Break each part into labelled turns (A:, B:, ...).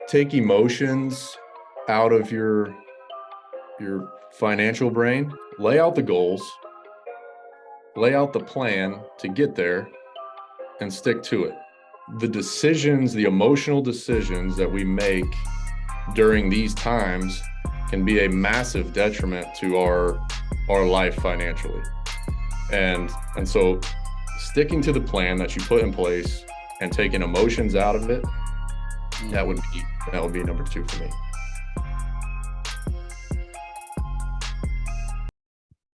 A: take emotions out of your financial brain, lay out the goals, lay out the plan to get there, and stick to it. The decisions, the emotional decisions that we make during these times can be a massive detriment to our life financially. And so sticking to the plan that you put in place and taking emotions out of it, that would be number 2 for me.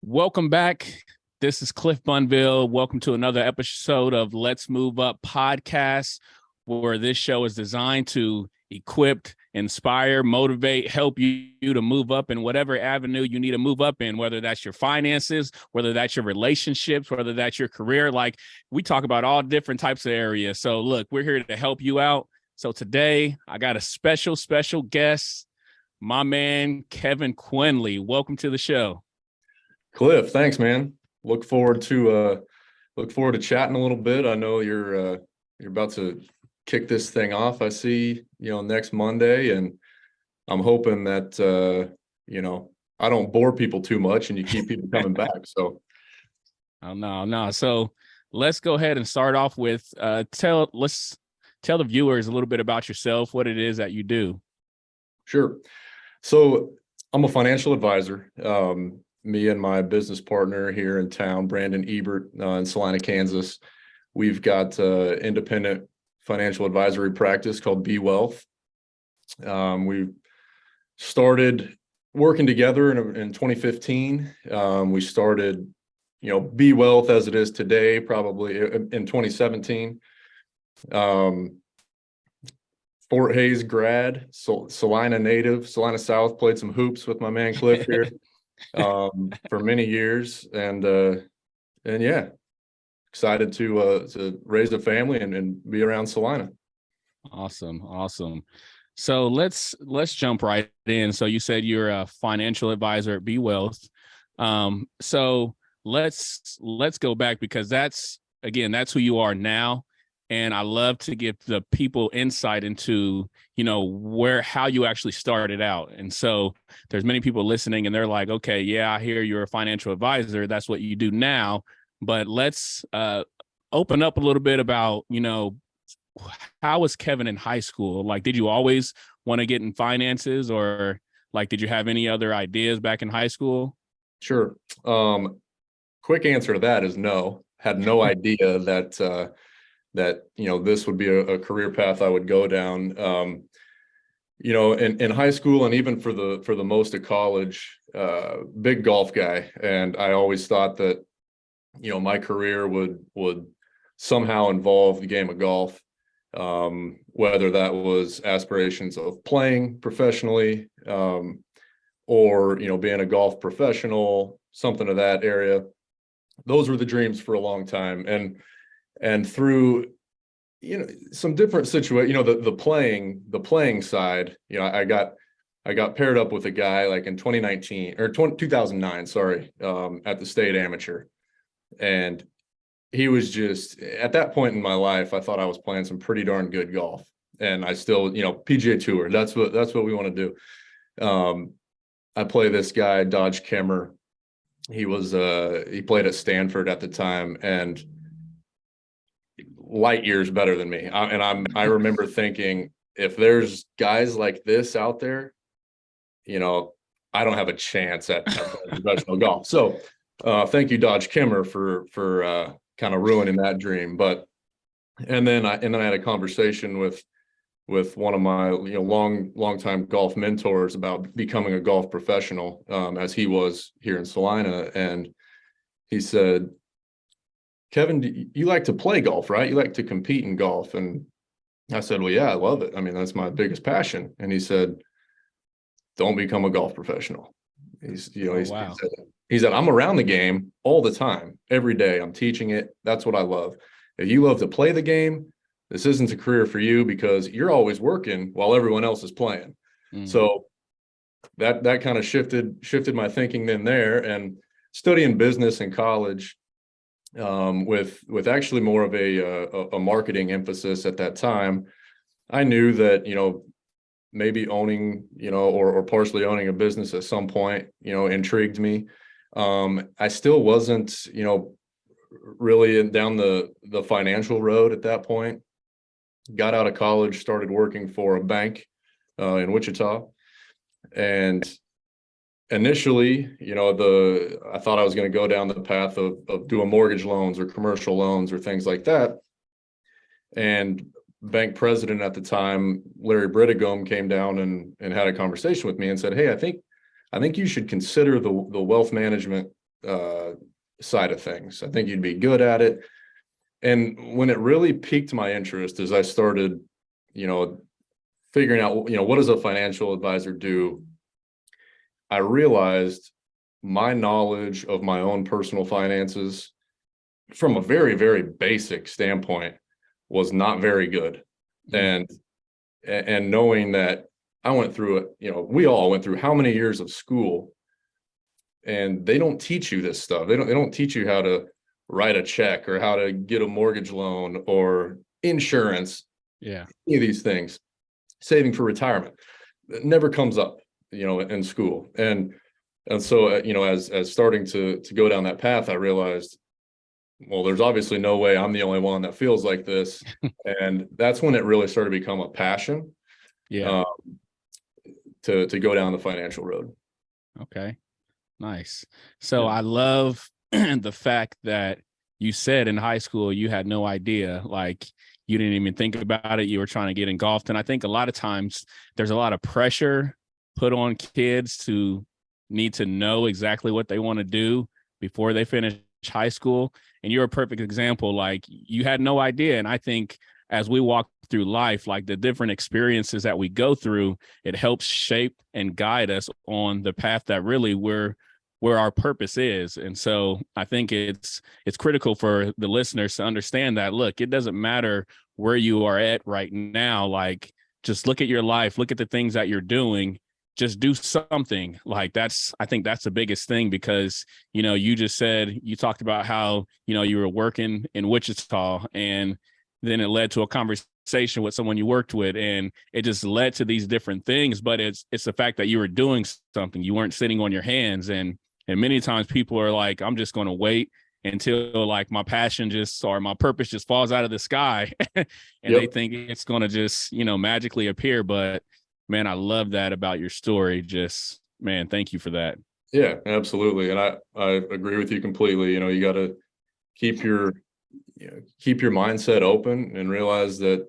B: Welcome back. This is Cliff Bunville. Welcome to another episode of Let's Move Up podcast, where this show is designed to equip, inspire, motivate, help you to move up in whatever avenue you need to move up in, whether that's your finances, whether that's your relationships, whether that's your career. Like, we talk about all different types of areas. So look, we're here to help you out. So today I got a special guest, my man, Kevin Quinley. Welcome to the show.
A: Cliff, thanks, man. Look forward to chatting a little bit. I know you're about to kick this thing off. I see, next Monday, and I'm hoping that I don't bore people too much and you keep people coming back. So,
B: no. So let's go ahead and start off with tell the viewers a little bit about yourself, what it is that you do.
A: Sure. So I'm a financial advisor. Me and my business partner here in town, Brandon Ebert, in Salina, Kansas, we've got independent financial advisory practice called Be Wealth. We started working together in 2015. We started, Be Wealth as it is today, probably in 2017. Fort Hays grad, Salina native, Salina South, played some hoops with my man Cliff here for many years, and yeah, excited to raise a family and be around Salina.
B: Awesome. So let's jump right in. So you said you're a financial advisor at Be Wealth. So let's go back, because that's who you are now. And I love to give the people insight into, how you actually started out. And so there's many people listening and they're like, okay, yeah, I hear you're a financial advisor. That's what you do now. But let's open up a little bit about, how was Kevin in high school? Like, did you always want to get in finances, or like, did you have any other ideas back in high school?
A: Sure. Quick answer to that is no. Had no idea that this would be a career path I would go down. In high school, and even for the most of college, big golf guy. And I always thought that, my career would somehow involve the game of golf, whether that was aspirations of playing professionally, or, being a golf professional, something of that area. Those were the dreams for a long time. And through, some different situations, the playing side, I got paired up with a guy like in 2009, sorry, at the state amateur. And he was just, at that point in my life, I thought I was playing some pretty darn good golf. And I still, PGA Tour, that's what we want to do. I play this guy, Dodge Kemmer. He played at Stanford at the time, and light years better than me. I remember thinking, if there's guys like this out there, I don't have a chance at professional golf. So thank you, Dodge Kimmer, for kind of ruining that dream. And then I had a conversation with one of my long-time golf mentors about becoming a golf professional, as he was here in Salina. And he said, Kevin, you like to play golf, right? You like to compete in golf. And I said, well, yeah, I love it. I mean, that's my biggest passion. And he said, don't become a golf professional. He said, I'm around the game all the time, every day. I'm teaching it. That's what I love. If you love to play the game, this isn't a career for you, because you're always working while everyone else is playing. Mm-hmm. So that kind of shifted my thinking then there. And studying business in college, with actually more of a marketing emphasis at that time, I knew that, maybe owning, or partially owning a business at some point, intrigued me. I still wasn't, really down the financial road at that point. Got out of college, started working for a bank in Wichita. And initially, I thought I was going to go down the path of doing mortgage loans or commercial loans or things like that. And bank president at the time, Larry Brittigome, came down and had a conversation with me and said, "Hey, I think you should consider the wealth management side of things. I think you'd be good at it." And when it really piqued my interest, as I started, figuring out, what does a financial advisor do, I realized my knowledge of my own personal finances from a very, very basic standpoint was not very good. And knowing that I went through it, we all went through how many years of school, and they don't teach you this stuff. They don't teach you how to write a check or how to get a mortgage loan or insurance.
B: Yeah.
A: Any of these things, saving for retirement, it never comes up, in school. And so, as starting to go down that path, I realized, well, there's obviously no way I'm the only one that feels like this. And that's when it really started to become a passion.
B: Yeah.
A: To go down the financial road.
B: Okay. Nice. So I love the fact that you said in high school you had no idea, like you didn't even think about it. You were trying to get engulfed. And I think a lot of times there's a lot of pressure put on kids to need to know exactly what they want to do before they finish high school. And you're a perfect example. Like you had no idea. And I think as we walk through life, like the different experiences that we go through, it helps shape and guide us on the path that really where our purpose is. And so I think it's critical for the listeners to understand that, look, it doesn't matter where you are at right now. Like just look at your life, look at the things that you're doing, just do something. Like I think that's the biggest thing, because, you just said, you talked about how, you were working in Wichita, and then it led to a conversation with someone you worked with, and it just led to these different things. But it's the fact that you were doing something, you weren't sitting on your hands. And many times people are like, I'm just going to wait until like my passion or my purpose just falls out of the sky. And they think it's going to just, magically appear. But man, I love that about your story. Just, man, thank you for that.
A: Yeah, absolutely. And I agree with you completely. You got to keep your mindset open and realize that,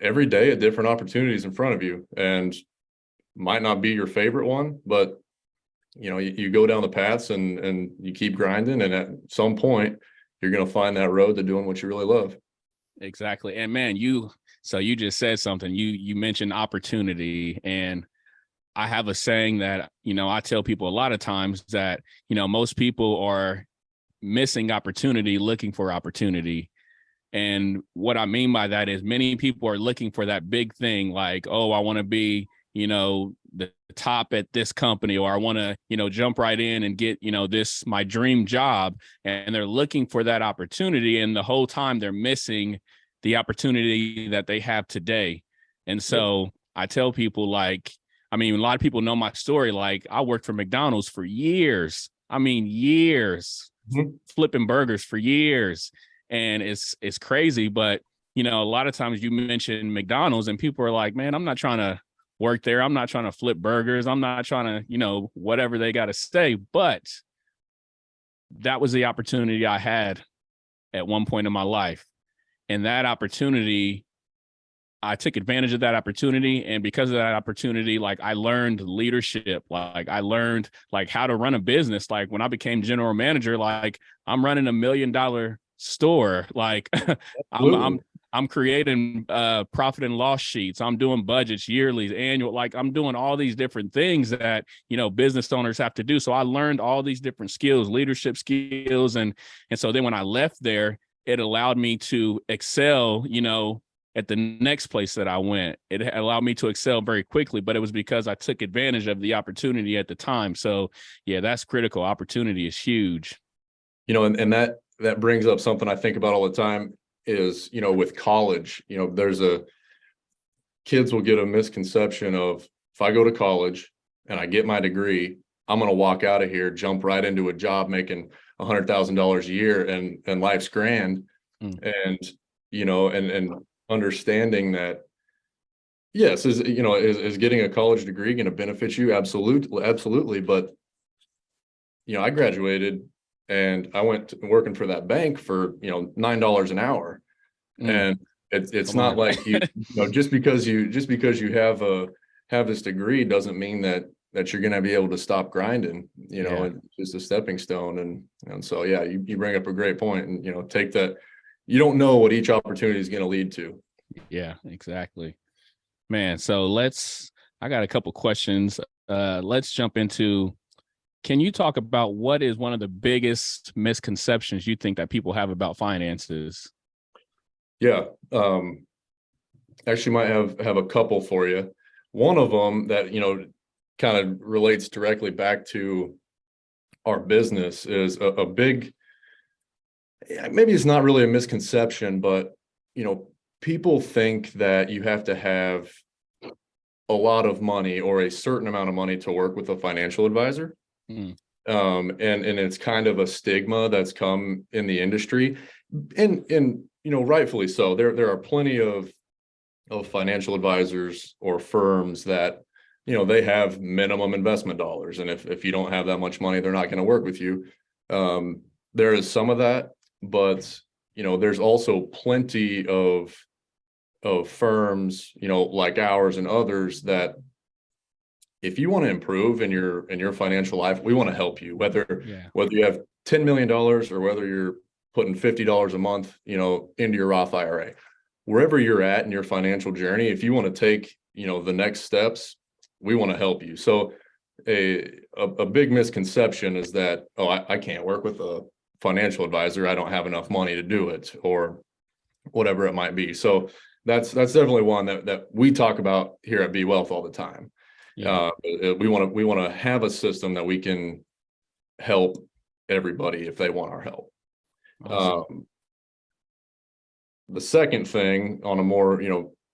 A: every day a different opportunities in front of you, and might not be your favorite one, but you go down the paths and you keep grinding, and at some point you're going to find that road to doing what you really love.
B: Exactly. And man, so you just said something. You mentioned opportunity, and I have a saying that, I tell people a lot of times that, most people are missing opportunity, looking for opportunity. And what I mean by that is many people are looking for that big thing, like, oh, I want to be, the top at this company, or I want to, jump right in and get, this, my dream job. And they're looking for that opportunity. And the whole time they're missing the opportunity that they have today. And so I tell people, like, a lot of people know my story. Like I worked for McDonald's for years. Years, flipping burgers for years. And it's crazy. But, a lot of times you mention McDonald's and people are like, man, I'm not trying to work there. I'm not trying to flip burgers. I'm not trying to, whatever they got to say. But that was the opportunity I had at one point in my life. And that opportunity, I took advantage of that opportunity. And because of that opportunity, like I learned leadership, like I learned like how to run a business. Like when I became general manager, like I'm running $1 million store. Like I'm creating profit and loss sheets. I'm doing budgets, yearly, annual, like I'm doing all these different things that, business owners have to do. So I learned all these different skills, leadership skills. And so then when I left there, it allowed me to excel, at the next place that I went. It allowed me to excel very quickly, but it was because I took advantage of the opportunity at the time. So yeah, that's critical. Opportunity is huge.
A: And that brings up something I think about all the time is, with college, there's kids will get a misconception of, if I go to college and I get my degree, I'm going to walk out of here, jump right into a job making $100,000 a year, and life's grand.
B: Mm.
A: And, and understanding that, yes, is getting a college degree going to benefit you? Absolutely. But, I graduated and I went to working for that bank for, $9 an hour.
B: Mm.
A: And it's
B: Come
A: not
B: on.
A: like just because you have this degree doesn't mean that you're going to be able to stop grinding, and just a stepping stone. And so, yeah, you bring up a great point, and, take that. You don't know what each opportunity is going to lead to.
B: Yeah, exactly, man. So I got a couple questions. Let's jump into, can you talk about what is one of the biggest misconceptions you think that people have about finances?
A: Yeah. Actually might have a couple for you. One of them that, kind of relates directly back to our business is a big, maybe it's not really a misconception, but, people think that you have to have a lot of money or a certain amount of money to work with a financial advisor.
B: Mm.
A: And it's kind of a stigma that's come in the industry, and rightfully so. There are plenty of financial advisors or firms that, they have minimum investment dollars, and if you don't have that much money, they're not going to work with you. There is some of that, but there's also plenty of firms, like ours and others, that if you want to improve in your financial life, we want to help you, whether you have $10 million or whether you're putting $50 a month, into your Roth IRA. Wherever you're at in your financial journey, if you want to take, the next steps, we want to help you. So a big misconception is that, oh, I can't work with a financial advisor, I don't have enough money to do it, or whatever it might be. So that's definitely one that we talk about here at Be Wealth all the time.
B: Yeah.
A: We want to have a system that we can help everybody if they want our help.
B: Awesome.
A: The second thing, on a more,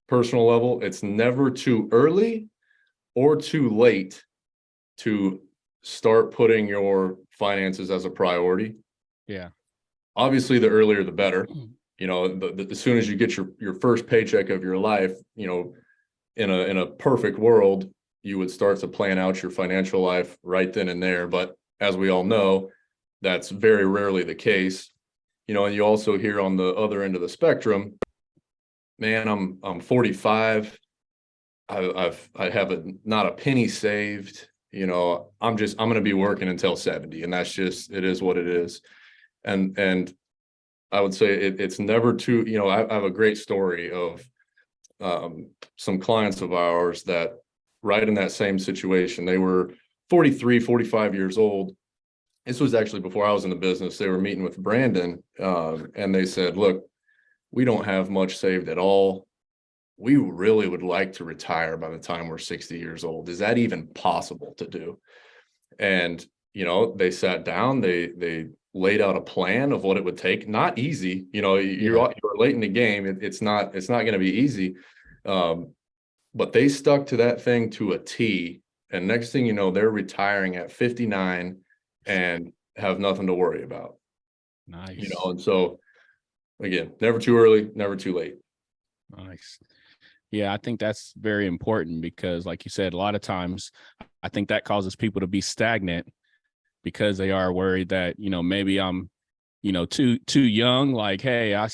A: personal level, it's never too early or too late to start putting your finances as a priority.
B: Yeah.
A: Obviously, the earlier the better. As soon as you get your first paycheck of your life, in a perfect world, you would start to plan out your financial life right then and there. But as we all know, that's very rarely the case. And you also hear on the other end of the spectrum, man, I'm 45. I have not a penny saved. I'm going to be working until 70, and that's just, it is what it is. And I would say it's never too, I have a great story of some clients of ours that, right in that same situation, they were 43, 45 years old. This was actually before I was in the business. They were meeting with Brandon, and they said, look, we don't have much saved at all. We really would like to retire by the time we're 60 years old. Is that even possible to do? And, they sat down, they laid out a plan of what it would take. Not easy. You're late in the game. It's not going to be easy. But they stuck to that thing to a T. And next thing you know, they're retiring at 59 and have nothing to worry about.
B: Nice.
A: And so, again, never too early, never too late.
B: Nice. Yeah, I think that's very important because, like you said, a lot of times I think that causes people to be stagnant because they are worried that, maybe I'm, too young. Like, hey, I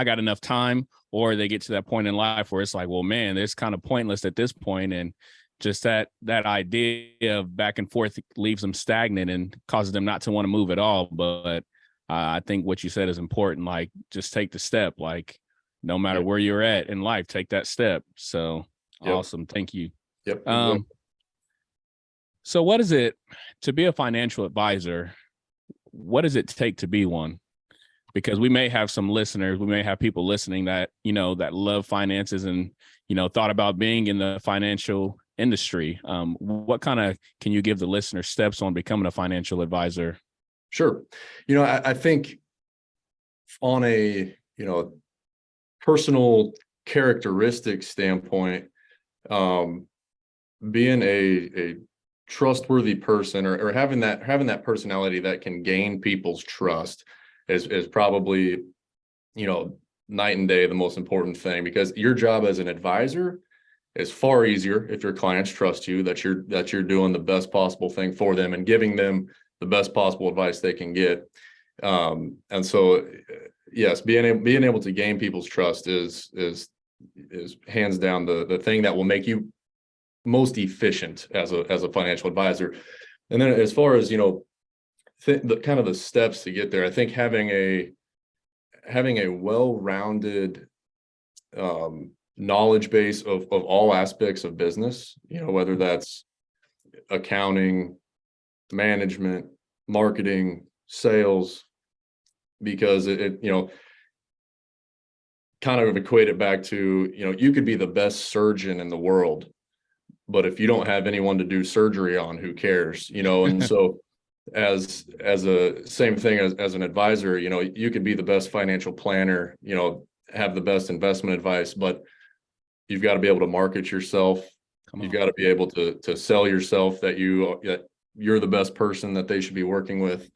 B: got enough time. Or they get to that point in life where it's like, well, man, it's kind of pointless at this point. And just that idea of back and forth leaves them stagnant and causes them not to want to move at all. But I think what you said is important. Like, just take the step. Like, no matter where you're at in life, take that step. So awesome. Thank you.
A: Yep. Exactly.
B: So what is it to be a financial advisor? What does it take to be one? Because we may have some listeners, we may have people listening that, that love finances and, thought about being in the financial industry. What can you give the listener steps on becoming a financial advisor?
A: Sure. I think on a, personal characteristic standpoint, being a trustworthy person, or having that personality that can gain people's trust is probably, night and day the most important thing, because your job as an advisor is far easier if your clients trust you, that you're doing the best possible thing for them and giving them the best possible advice they can get. And so, yes, being able to gain people's trust is hands down the thing that will make you most efficient as a financial advisor. And then as far as, the kind of the steps to get there, I think having a well-rounded knowledge base of all aspects of business, whether that's accounting, management, marketing, sales, because it kind of equate it back to, you could be the best surgeon in the world, but if you don't have anyone to do surgery on, who cares? And so as a same thing as an advisor, you could be the best financial planner, have the best investment advice, but you've got to be able to market yourself. You've got to be able to sell yourself, that you're the best person that they should be working with.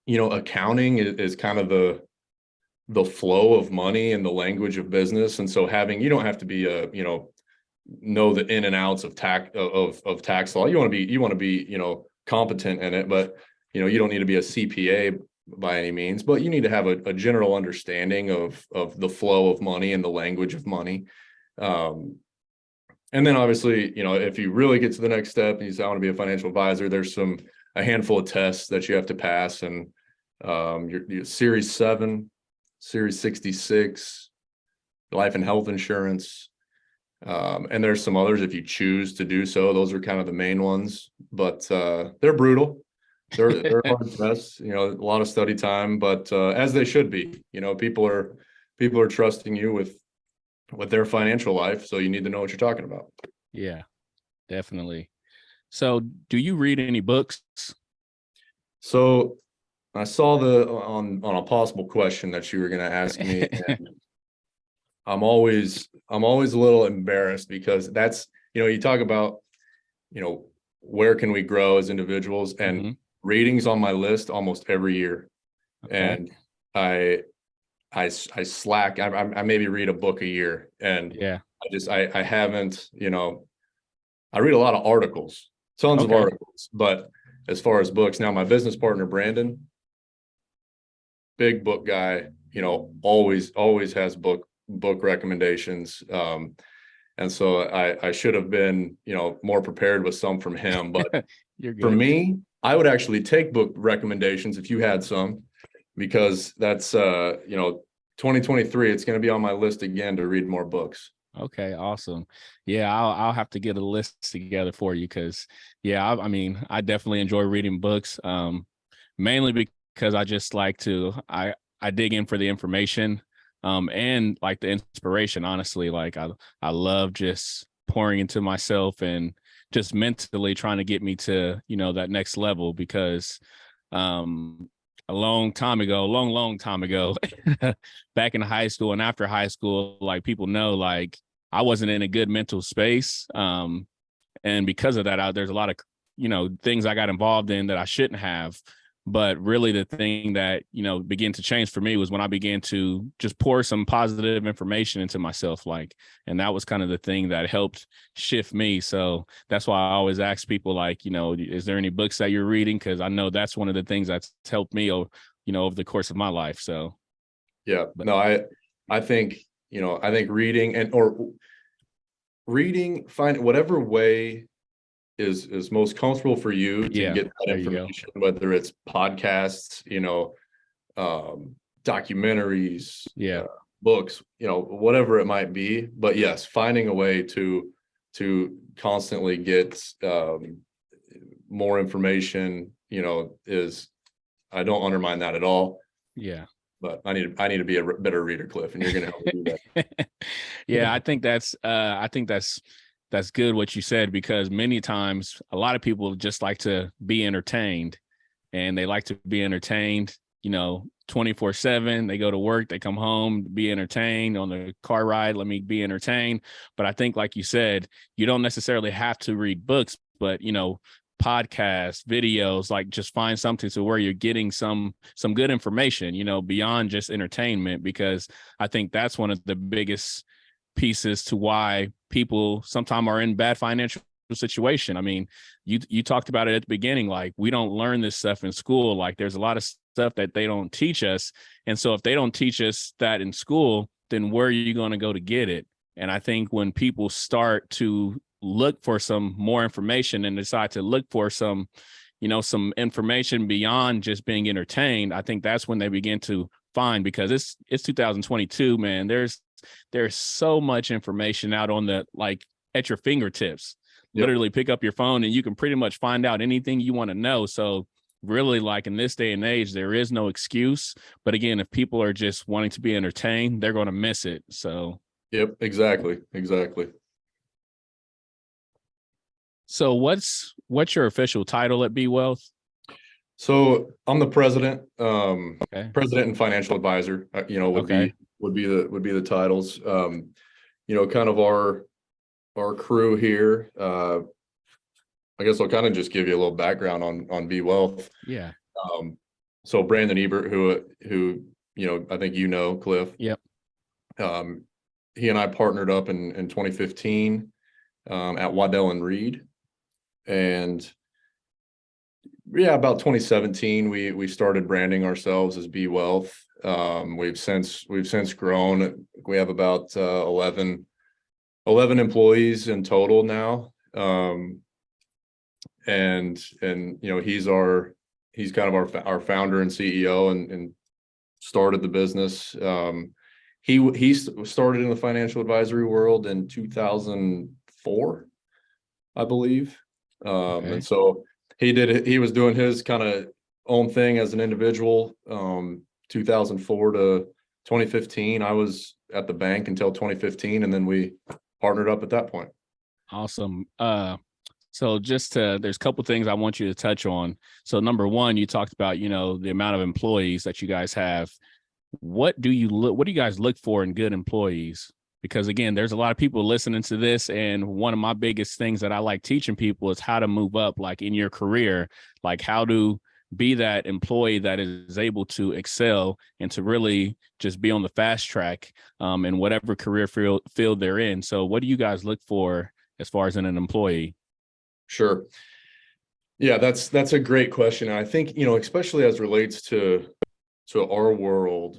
A: Accounting is kind of the flow of money and the language of business. And so you don't have to be know the in and outs of tax law. You want to be competent in it, but you don't need to be a CPA by any means, but you need to have a general understanding of the flow of money and the language of money. And then obviously, if you really get to the next step and you say, I want to be a financial advisor, there's a handful of tests that you have to pass, and your Series 7, Series 66, life and health insurance. And there's some others if you choose to do so. Those are kind of the main ones, but they're brutal. They're hard tests, a lot of study time, but as they should be. People are trusting you with their financial life, so you need to know what you're talking about.
B: Yeah, definitely. So do you read any books?
A: So I saw on a possible question that you were going to ask me, and I'm always a little embarrassed, because that's, you talk about, where can we grow as individuals, and reading's on my list almost every year. Okay. And I slack. I maybe read a book a year, and I haven't, I read a lot of articles, tons of articles, but as far as books, now my business partner, Brandon, big book guy, always has book recommendations. And so I should have been, more prepared with some from him, but for me, I would actually take book recommendations if you had some, because that's, 2023, it's going to be on my list again to read more books.
B: Okay, awesome. Yeah, I'll have to get a list together for you, because I definitely enjoy reading books, mainly because I just like to I dig in for the information, and like the inspiration. Honestly, like I love just pouring into myself and just mentally trying to get me to that next level, because a long time ago, back in high school and after high school, like, people know, like, I wasn't in a good mental space. And because of that, there's a lot of, things I got involved in that I shouldn't have. But really the thing that, began to change for me was when I began to just pour some positive information into myself, and that was kind of the thing that helped shift me. So that's why I always ask people, like, is there any books that you're reading? Because I know that's one of the things that's helped me, over the course of my life. So.
A: Yeah, no, I think, I think reading, find whatever way is most comfortable for you to get that information, whether it's podcasts, documentaries, books, whatever it might be. But yes, finding a way to constantly get more information, I don't undermine that at all.
B: Yeah.
A: But I need to be a better reader, Cliff, and you're going to help me do that.
B: Yeah, I think that's good what you said, because many times a lot of people just like to be entertained, and they like to be entertained, 24/7. They go to work, they come home, be entertained on the car ride. Let me be entertained. But I think, like you said, you don't necessarily have to read books, but, podcasts, videos, like just find something to where you're getting some good information, beyond just entertainment, because I think that's one of the biggest pieces to why people sometimes are in bad financial situation. I mean, you talked about it at the beginning, like we don't learn this stuff in school. Like there's a lot of stuff that they don't teach us. And so if they don't teach us that in school, then where are you going to go to get it? And I think when people start to look for some more information and decide to look for some information beyond just being entertained, I think that's when they begin to find, because it's 2022, man. There's so much information out on at your fingertips.
A: Yep.
B: Literally pick up your phone and you can pretty much find out anything you want to know. So really, like in this day and age, there is no excuse. But again, if people are just wanting to be entertained, they're going to miss it. So
A: Yep, exactly.
B: So what's your official title at B Wealth?
A: So I'm the president,
B: Okay.
A: president and financial advisor, would be the titles. Kind of our crew here. I guess I'll kind of just give you a little background on B Wealth.
B: Yeah.
A: So Brandon Ebert, who I think Cliff.
B: Yep.
A: He and I partnered up in 2015 at Waddell and Reed, and about 2017 we started branding ourselves as B Wealth. We've since grown. We have about 11 employees in total now. And he's kind of our founder and CEO, and started the business. He started in the financial advisory world in 2004, I believe.
B: Okay.
A: And so he was doing his kind of own thing as an individual, 2004 to 2015. I was at the bank until 2015, and then we partnered up at that point.
B: Awesome. So there's a couple things I want you to touch on. So number one, you talked about, the amount of employees that you guys have. What do you guys look for in good employees? Because again, there's a lot of people listening to this, and one of my biggest things that I like teaching people is how to move up, like in your career, like how to be that employee that is able to excel and to really just be on the fast track in whatever career field they're in. So what do you guys look for as far as in an employee?
A: Sure. Yeah, that's a great question. And I think, especially as relates to our world,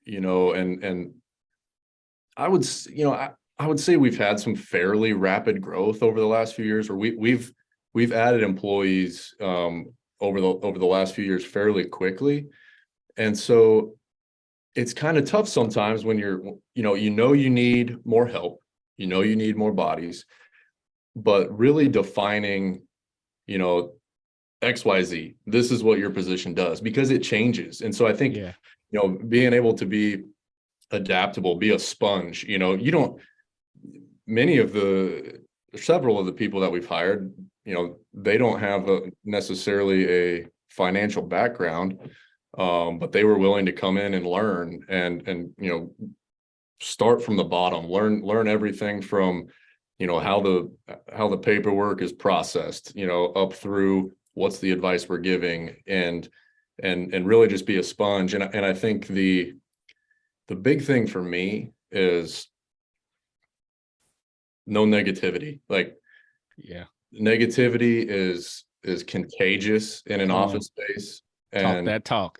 A: and I would say we've had some fairly rapid growth over the last few years, or we've added employees over the last few years fairly quickly. And so it's kind of tough sometimes when you need more help, you need more bodies, but really defining, XYZ, this is what your position does, because it changes. And so I think, being able to be adaptable, be a sponge, several of the people that we've hired, they don't have necessarily a financial background, but they were willing to come in and learn and start from the bottom, learn everything from, how the paperwork is processed, up through what's the advice we're giving, and really just be a sponge. And I think the big thing for me is no negativity. Like, negativity is contagious in an office space. And
B: talk that talk.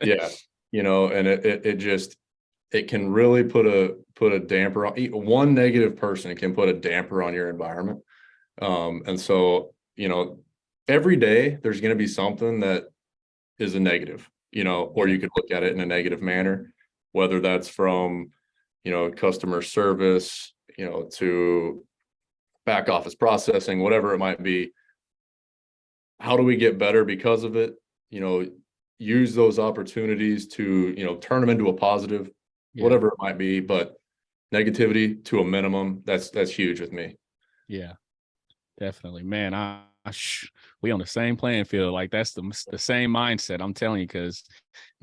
A: Yeah, and it can really put a damper on one negative person. It can put a damper on your environment. And so, every day there's going to be something that is a negative, or you could look at it in a negative manner, whether that's from, customer service, to back office processing, whatever it might be. How do we get better because of it? Use those opportunities to, turn them into a positive, whatever it might be, but negativity to a minimum. That's huge with me.
B: Yeah, definitely, man. we on the same playing field. Like that's the same mindset. I'm telling you, because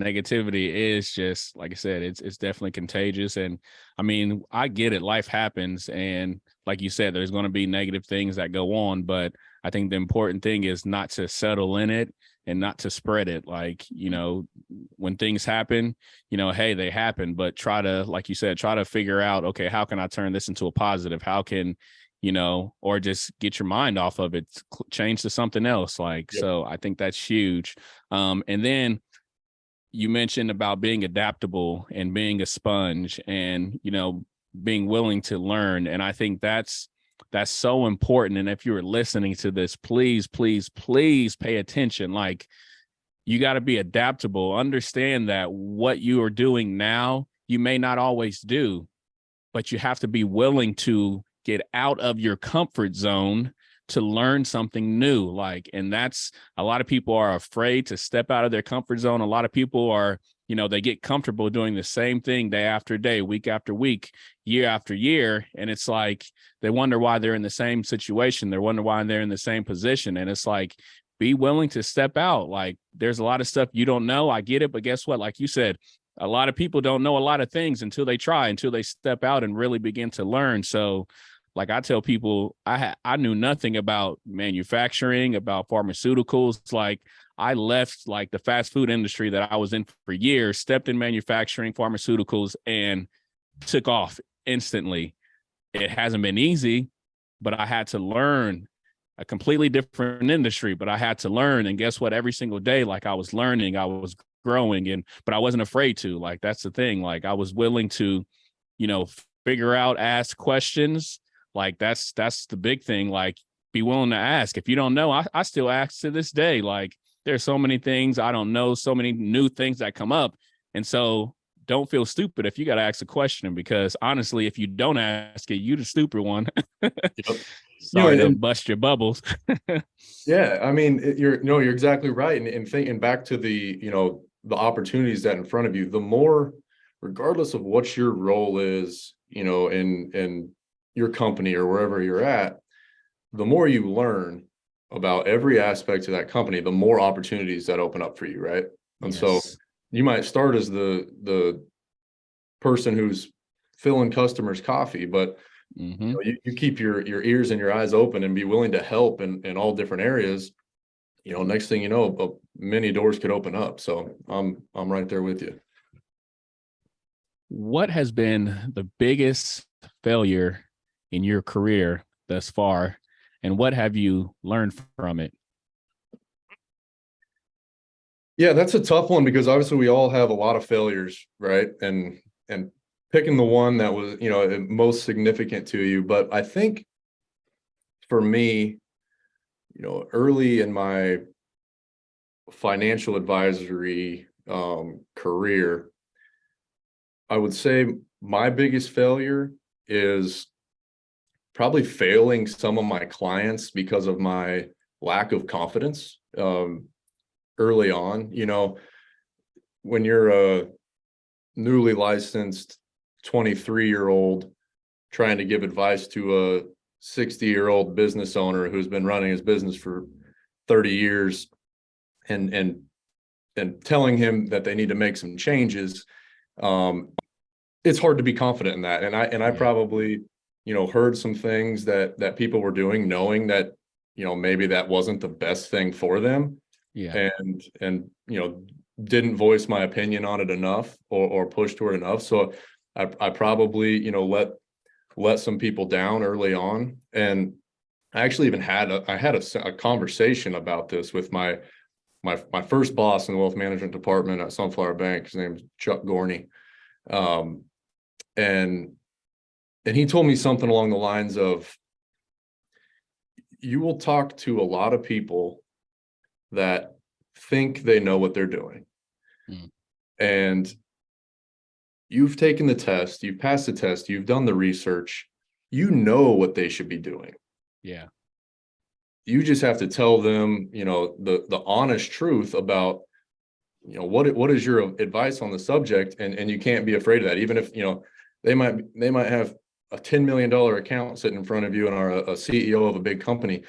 B: negativity is just, like I said, it's definitely contagious. And I mean, I get it. Life happens. And like you said, there's going to be negative things that go on. But I think the important thing is not to settle in it and not to spread it. Like, when things happen, hey, they happen, but try to, like you said, try to figure out, okay, how can I turn this into a positive? How can, or just get your mind off of it, change to something else. Like,
A: Yep.
B: so I think that's huge. And then you mentioned about being adaptable and being a sponge and, being willing to learn. And I think that's so important. And if you were listening to this, please, please, please pay attention. Like, you got to be adaptable. Understand that what you are doing now, you may not always do, but you have to be willing to get out of your comfort zone to learn something new. Like, and that's, a lot of people are afraid to step out of their comfort zone. A lot of people are, they get comfortable doing the same thing day after day, week after week, year after year. And it's like, they wonder why they're in the same situation. They wonder why they're in the same position. And it's like, be willing to step out. Like, there's a lot of stuff you don't know. I get it. But guess what? Like you said, a lot of people don't know a lot of things until they try, until they step out and really begin to learn. So like I tell people, I knew nothing about manufacturing, about pharmaceuticals. Like, I left like the fast food industry that I was in for years, stepped in manufacturing, pharmaceuticals, and took off instantly. It hasn't been easy, but I had to learn a completely different industry, but I had to learn. And guess what? Every single day, like, I was learning, I was growing, but I wasn't afraid to. Like, that's the thing. Like, I was willing to, figure out, ask questions. Like, that's the big thing. Like, be willing to ask. If you don't know, I still ask to this day. Like, there's so many things I don't know, so many new things that come up. And so don't feel stupid if you got to ask a question, because honestly, if you don't ask it, you the stupid one.
A: Yep.
B: Sorry to bust your bubbles.
A: Yeah, I mean, you're exactly right. And thinking back to the opportunities that in front of you, the more, regardless of what your role is, in your company or wherever you're at, the more you learn about every aspect of that company, the more opportunities that open up for you, right? And so you might start as the person who's filling customers coffee, but you keep your ears and your eyes open and be willing to help in all different areas. Next thing you know, many doors could open up. So I'm right there with you.
B: What has been the biggest failure in your career thus far, and what have you learned from it?
A: Yeah, that's a tough one, because obviously we all have a lot of failures, right? And picking the one that was, most significant to you. But I think for me, early in my financial advisory career, I would say my biggest failure is probably failing some of my clients because of my lack of confidence early on. When you're a newly licensed 23-year-old trying to give advice to a 60-year-old business owner who's been running his business for 30 years and telling him that they need to make some changes, it's hard to be confident in that. And I probably, heard some things that people were doing, knowing that, maybe that wasn't the best thing for them.
B: Yeah.
A: And didn't voice my opinion on it enough or push toward enough. So I probably, let some people down early on. And I actually even had a conversation about this with my first boss in the wealth management department at Sunflower Bank. His name's Chuck Gorney. And he told me something along the lines of, you will talk to a lot of people that think they know what they're doing. And you've taken the test, you've passed the test, you've done the research, you know what they should be doing.
B: Yeah.
A: You just have to tell them, the honest truth about, what is your advice on the subject, and you can't be afraid of that. Even if, they might have a $10 million account sitting in front of you and are a CEO of a big company.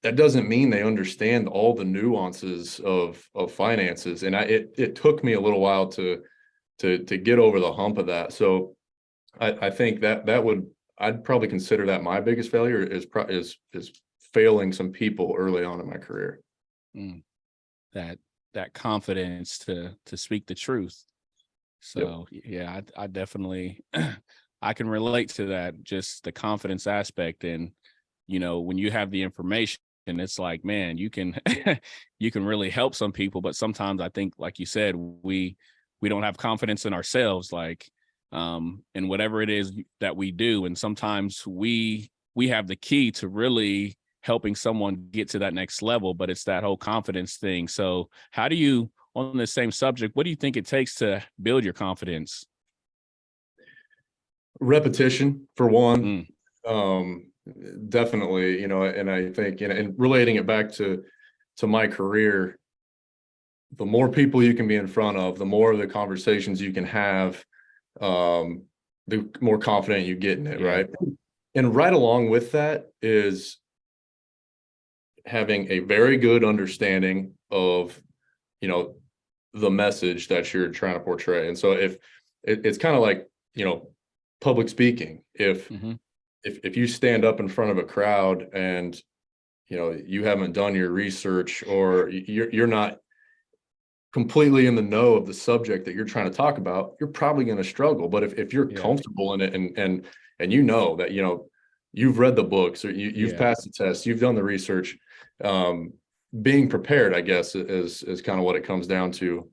A: that doesn't mean they understand all the nuances of finances. And it took me a little while to get over the hump of that. So I think I'd probably consider that my biggest failure is failing some people early on in my career.
B: Mm. That confidence to speak the truth. So yeah, I definitely I can relate to that, just the confidence aspect. And when you have the information, it's like, man, you can you can really help some people. But sometimes I think, like you said, we don't have confidence in ourselves, like in whatever it is that we do. And sometimes we have the key to really helping someone get to that next level, but it's that whole confidence thing. So how do you, on the same subject, what do you think it takes to build your confidence?
A: Repetition, for one.
B: Mm,
A: Definitely, and I think, and relating it back to my career, the more people you can be in front of, the more of the conversations you can have, the more confident you get in it,
B: yeah.
A: right? And right along with that is having a very good understanding of, the message that you're trying to portray. And so it's kind of like, public speaking.
B: Mm-hmm.
A: If you stand up in front of a crowd and you haven't done your research, or you're not completely in the know of the subject that you're trying to talk about, you're probably going to struggle. But if you're
B: Yeah.
A: comfortable in it, and that you've read the books, or you've
B: Yeah.
A: passed the test, you've done the research, being prepared, I guess, is kind of what it comes down to.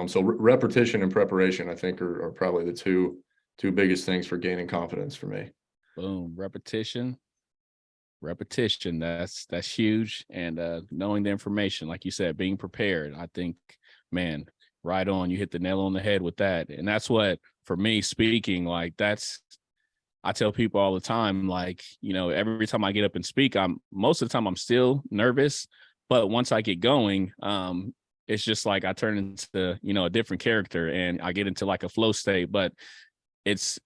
A: So repetition and preparation, I think, are probably the two biggest things for gaining confidence for me.
B: Boom. Repetition. That's huge. And knowing the information, like you said, being prepared. I think, man, right on. You hit the nail on the head with that. And that's what, for me, speaking, like I tell people all the time, like, every time I get up and speak, most of the time I'm still nervous, but once I get going, it's just like I turn into, a different character, and I get into like a flow state. But it's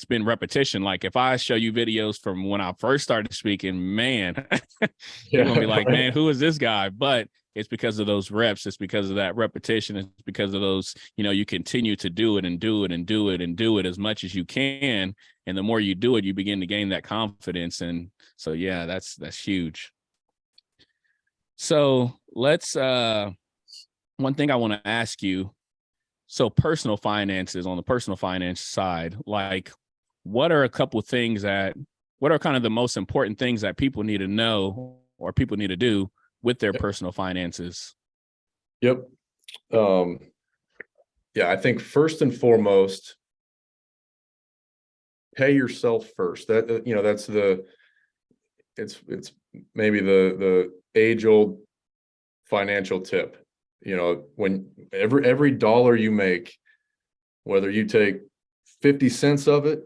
B: been repetition. Like if I show you videos from when I first started speaking, man, you're gonna be like,
A: right.
B: man, who is this guy? But it's because of those reps. It's because of that repetition. It's because of those, you continue to do it and do it and do it and do it as much as you can. And the more you do it, you begin to gain that confidence. And so, yeah, that's huge. So let's, one thing I want to ask you. So personal finances, on the personal finance side, like what are kind of the most important things that people need to know or people need to do with their personal finances?
A: Yep. Yeah, I think first and foremost, pay yourself first. It's maybe the age old financial tip. When every dollar you make, whether you take 50 cents of it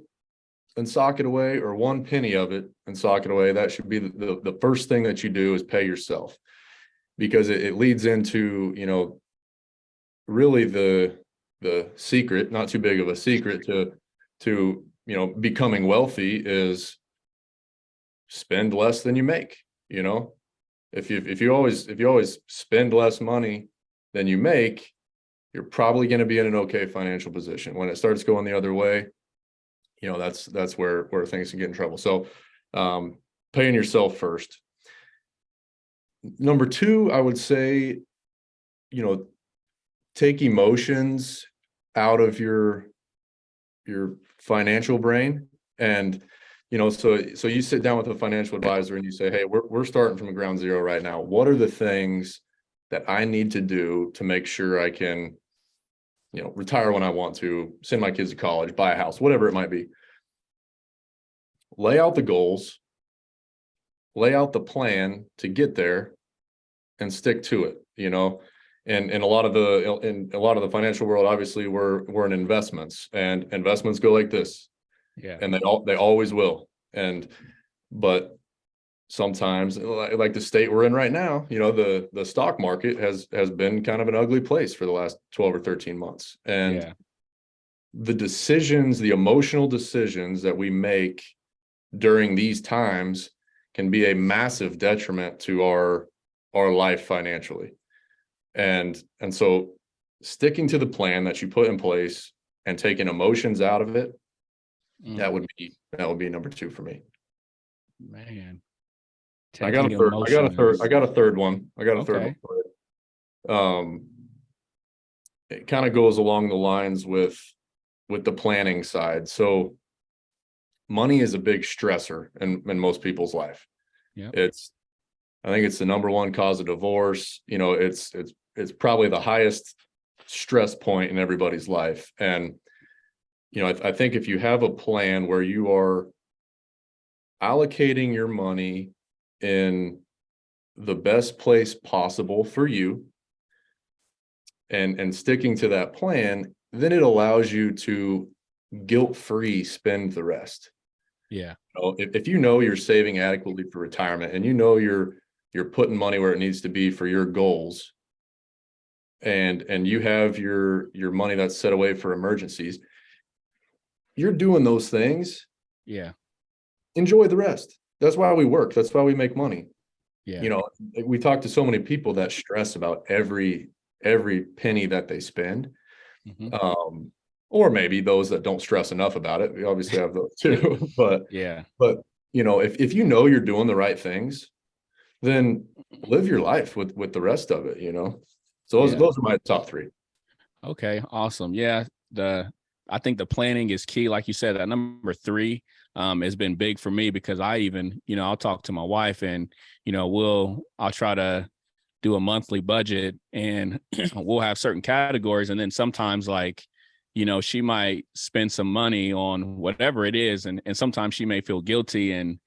A: and sock it away, or 1 penny of it and sock it away, that should be the first thing that you do, is pay yourself. Because it leads into, really the secret, not too big of a secret, to becoming wealthy, is spend less than you make. If you always spend less money than you make, you're probably going to be in an okay financial position. When it starts going the other way, that's where things can get in trouble. So paying yourself first. Number two, I would say, take emotions out of your financial brain. And so you sit down with a financial advisor and you say, hey, we're starting from ground zero right now. What are the things that I need to do to make sure I can retire when I want to, send my kids to college, buy a house, whatever it might be? Lay out the goals, lay out the plan to get there, and stick to it. And a lot of the financial world, obviously, we're in investments, and investments go like this.
B: Yeah.
A: And they always will. But sometimes, like the state we're in right now, the stock market has been kind of an ugly place for the last 12 or 13 months. And
B: Yeah.
A: the emotional decisions that we make during these times can be a massive detriment to our life financially. And so sticking to the plan that you put in place and taking emotions out of it, that would be number 2 for me.
B: Man.
A: I got a third one. I got a third one for it. It kind of goes along the lines with the planning side. So money is a big stressor in most people's life.
B: Yeah.
A: I think it's the number one cause of divorce. You know, it's probably the highest stress point in everybody's life. And, you know, I think if you have a plan where you are allocating your money in the best place possible for you and sticking to that plan, then it allows you to guilt-free spend the rest.
B: Yeah.
A: You know, if you know you're saving adequately for retirement and you know you're putting money where it needs to be for your goals, and you have your money that's set away for emergencies, you're doing those things.
B: Yeah.
A: Enjoy the rest. That's why we work. That's why we make money.
B: Yeah.
A: You know, we talk to so many people that stress about every penny that they spend. Or maybe those that don't stress enough about it. We obviously have those too. But you know, if you know you're doing the right things, then live your life with the rest of it, you know. So those are my top 3.
B: Okay, awesome. Yeah, I think the planning is key. Like you said, that number 3 has been big for me, because I even, you know, I'll talk to my wife and, you know, I'll try to do a monthly budget, and we'll have certain categories. And then sometimes, like, you know, she might spend some money on whatever it is. And sometimes she may feel guilty and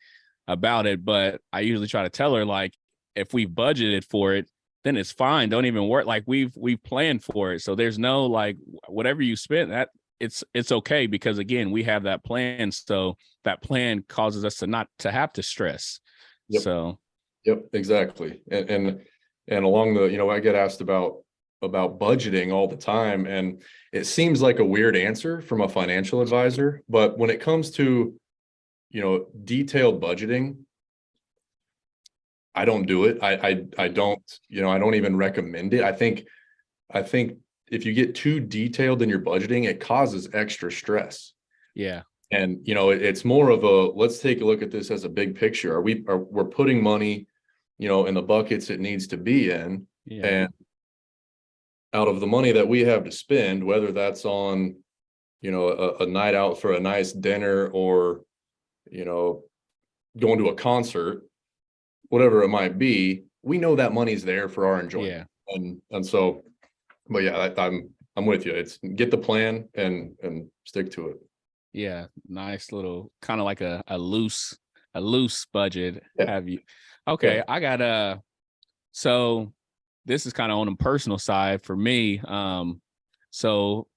B: about it, but I usually try to tell her, like, if we've budgeted for it, then it's fine. Don't even worry. Like, we've planned for it. So there's no, like, whatever you spend, that it's okay, because again, we have that plan. So that plan causes us to not to have to stress.
A: Yep.
B: So.
A: Yep, exactly. And along the, you know, I get asked about budgeting all the time, and it seems like a weird answer from a financial advisor, but when it comes to, you know, detailed budgeting, I don't do it. I don't, you know, I don't even recommend it. I think if you get too detailed in your budgeting, it causes extra stress.
B: Yeah.
A: And, you know, it's more of a, let's take a look at this as a big picture. We're putting money, you know, in the buckets it needs to be in.
B: Yeah.
A: And out of the money that we have to spend, whether that's on, you know, a night out for a nice dinner, or, you know, going to a concert, whatever it might be, we know that money's there for our enjoyment. Yeah. And so, but yeah, I'm with you. It's get the plan and stick to it.
B: Yeah. Nice little, kind of like a loose budget.
A: Yeah.
B: Have you? Okay. Yeah. I got so this is kind of on the personal side for me. So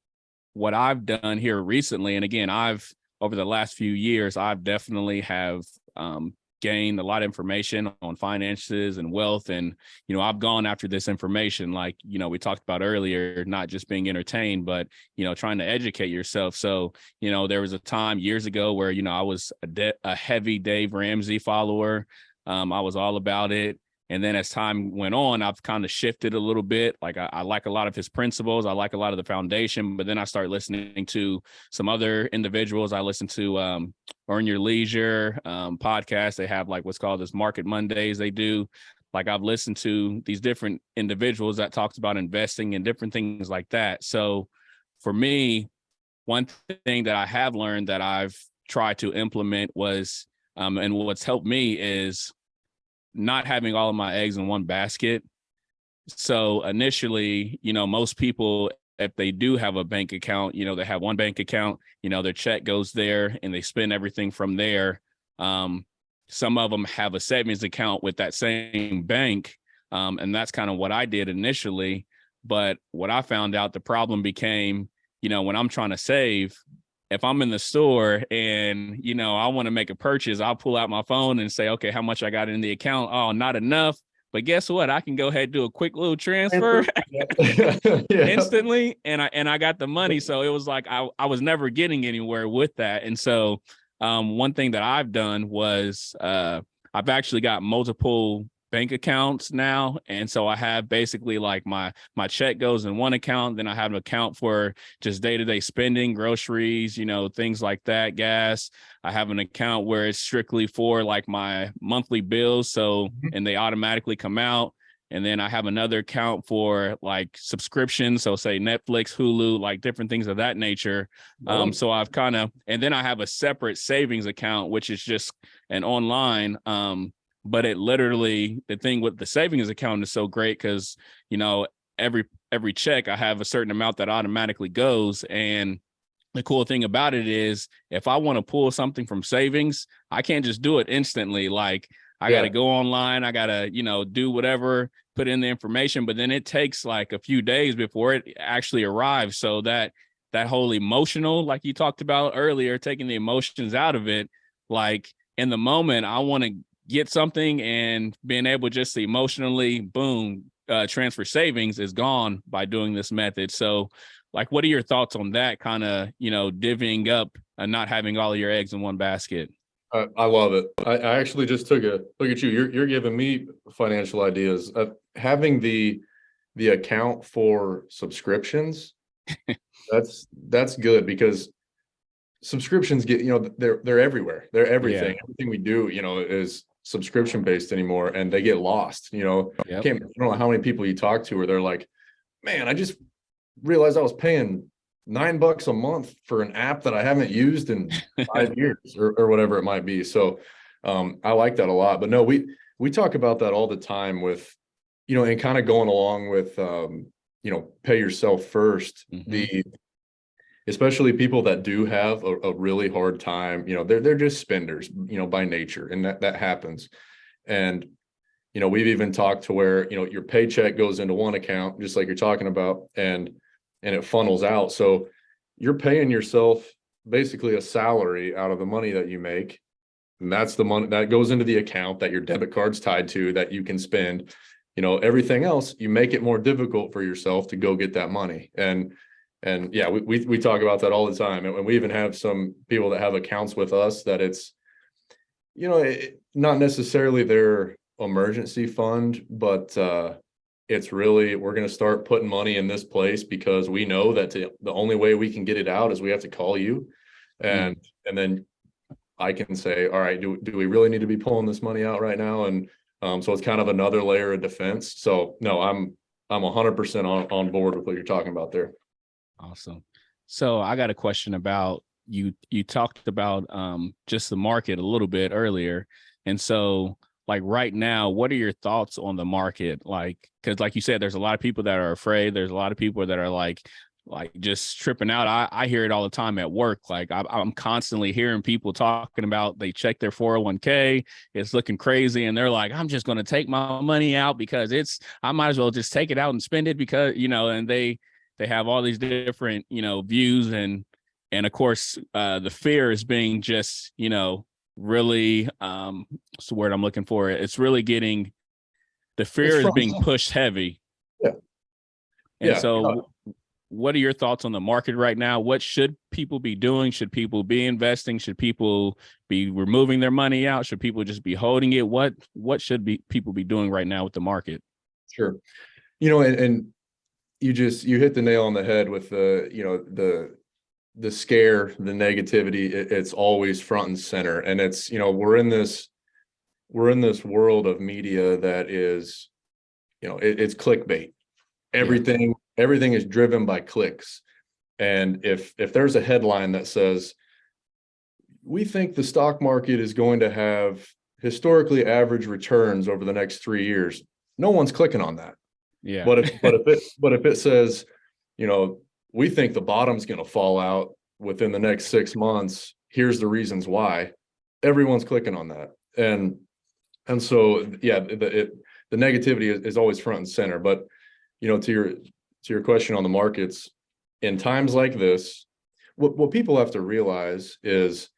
B: what I've done here recently, and again, over the last few years, I've definitely have gained a lot of information on finances and wealth. And, you know, I've gone after this information, like, you know, we talked about earlier, not just being entertained, but, you know, trying to educate yourself. So, you know, there was a time years ago where, you know, I was a heavy Dave Ramsey follower. I was all about it. And then as time went on, I've kind of shifted a little bit. Like, I like a lot of his principles. I like a lot of the foundation, but then I started listening to some other individuals. I listened to Earn Your Leisure podcast. They have like what's called this Market Mondays. They do, like, I've listened to these different individuals that talked about investing and different things like that. So for me, one thing that I have learned that I've tried to implement was, and what's helped me is not having all of my eggs in one basket. So initially, you know, most people, if they do have a bank account, you know, they have one bank account, you know, their check goes there and they spend everything from there. Some of them have a savings account with that same bank. And that's kind of what I did initially. But what I found out, the problem became, you know, when I'm trying to save, if I'm in the store and, you know, I want to make a purchase, I'll pull out my phone and say, okay, how much I got in the account? Oh, not enough. But guess what? I can go ahead and do a quick little transfer instantly. And I got the money. So it was like, I was never getting anywhere with that. And so one thing that I've done was I've actually got multiple bank accounts now. And so I have basically like my check goes in one account, then I have an account for just day-to-day spending, groceries, things like that, gas. I have an account where it's strictly for like my monthly bills. So, and they automatically come out. And then I have another account for like subscriptions. So say Netflix, Hulu, like different things of that nature. So I've and then I have a separate savings account, which is just an online, but it literally, the thing with the savings account is so great because, every check I have a certain amount that automatically goes. And the cool thing about it is if I want to pull something from savings, I can't just do it instantly. Like I got to go online. I got to, do whatever, put in the information, but then it takes like a few days before it actually arrives. So that whole emotional, like you talked about earlier, taking the emotions out of it, like in the moment, I want to get something and being able just to emotionally, boom, transfer savings is gone by doing this method. So like, what are your thoughts on that kind of, divvying up and not having all of your eggs in one basket?
A: I love it. I actually just took a look at you. You're giving me financial ideas. Having the account for subscriptions, that's good because subscriptions get, they're everywhere. They're everything. Everything we do, is subscription based anymore, and they get lost. I don't know how many people you talk to where they're like, man, I just realized I was paying $9 a month for an app that I haven't used in 5 years or whatever it might be. So I like that a lot. But no, we talk about that all the time with, and kind of going along with pay yourself first. Especially people that do have a really hard time, they're just spenders, by nature, and that happens. And we've even talked to where your paycheck goes into one account, just like you're talking about, and it funnels out. So you're paying yourself basically a salary out of the money that you make. And that's the money that goes into the account that your debit card's tied to that you can spend. Everything else, you make it more difficult for yourself to go get that money. And yeah, we talk about that all the time. And we even have some people that have accounts with us that it's, not necessarily their emergency fund, but it's really, we're going to start putting money in this place because we know that the only way we can get it out is we have to call you. And then I can say, all right, do we really need to be pulling this money out right now? And so it's kind of another layer of defense. So no, I'm 100% on board with what you're talking about there.
B: Awesome. So I got a question about you talked about just the market a little bit earlier. And so like right now, what are your thoughts on the market? Like, because like you said, there's a lot of people that are afraid. There's a lot of people that are like just tripping out. I hear it all the time at work. Like I'm constantly hearing people talking about they check their 401k, it's looking crazy. And they're like, I'm just going to take my money out because I might as well just take it out and spend it because, and they have all these different, views and of course, the fear is being just, really, what's the word I'm looking for? It's really getting, the fear is being pushed heavy.
A: Yeah.
B: And so what are your thoughts on the market right now? What should people be doing? Should people be investing? Should people be removing their money out? Should people just be holding it? What should people be doing right now with the market?
A: Sure. And you hit the nail on the head with the scare, the negativity. It's always front and center. And it's, we're in this world of media that is, it's clickbait. Everything is driven by clicks. And if there's a headline that says, we think the stock market is going to have historically average returns over the next 3 years, no one's clicking on that.
B: Yeah.
A: But if it says, we think the bottom's going to fall out within the next 6 months, here's the reasons why, everyone's clicking on that. And so, yeah, the negativity is always front and center. But, to your question on the markets, in times like this, what people have to realize is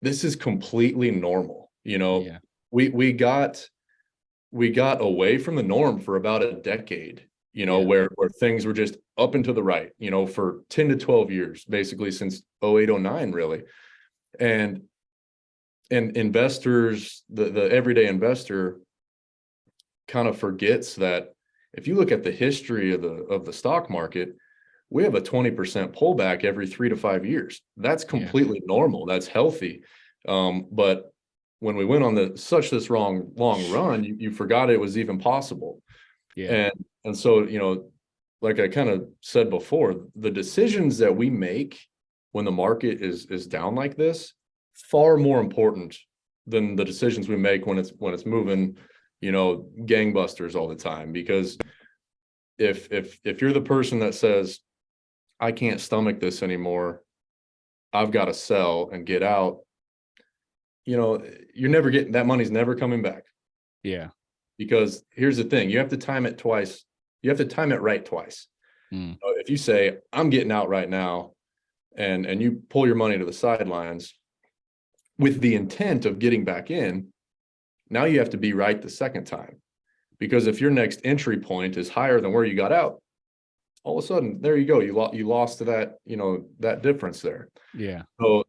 A: this is completely normal. We got away from the norm for about a decade, where things were just up and to the right, for 10 to 12 years, basically since 08, 09, really. And and investors, the everyday investor kind of forgets that if you look at the history of the stock market, we have a 20% pullback every 3 to 5 years. That's completely normal. That's healthy. But when we went on this long run, you forgot it was even possible.
B: Yeah.
A: And so, like I kind of said before, the decisions that we make when the market is down like this, far more important than the decisions we make when it's moving, gangbusters all the time. Because if you're the person that says, I can't stomach this anymore, I've got to sell and get out, you're never getting that, money's never coming back.
B: Yeah.
A: Because here's the thing, you have to time it twice. You have to time it right twice. If you say, I'm getting out right now, and you pull your money to the sidelines with the intent of getting back in, now you have to be right the second time. Because if your next entry point is higher than where you got out, all of a sudden, there you go. You lost to that, that difference there.
B: Yeah.
A: So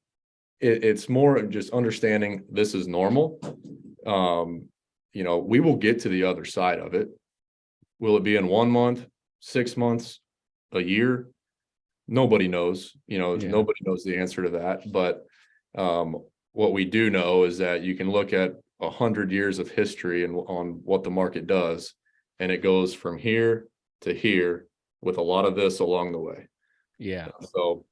A: it's more of just understanding this is normal. We will get to the other side of it. Will it be in 1 month, 6 months, a year? Nobody knows. Nobody knows the answer to that. But what we do know is that you can look at 100 years of history and on what the market does, and it goes from here to here with a lot of this along the way.
B: Yeah.
A: So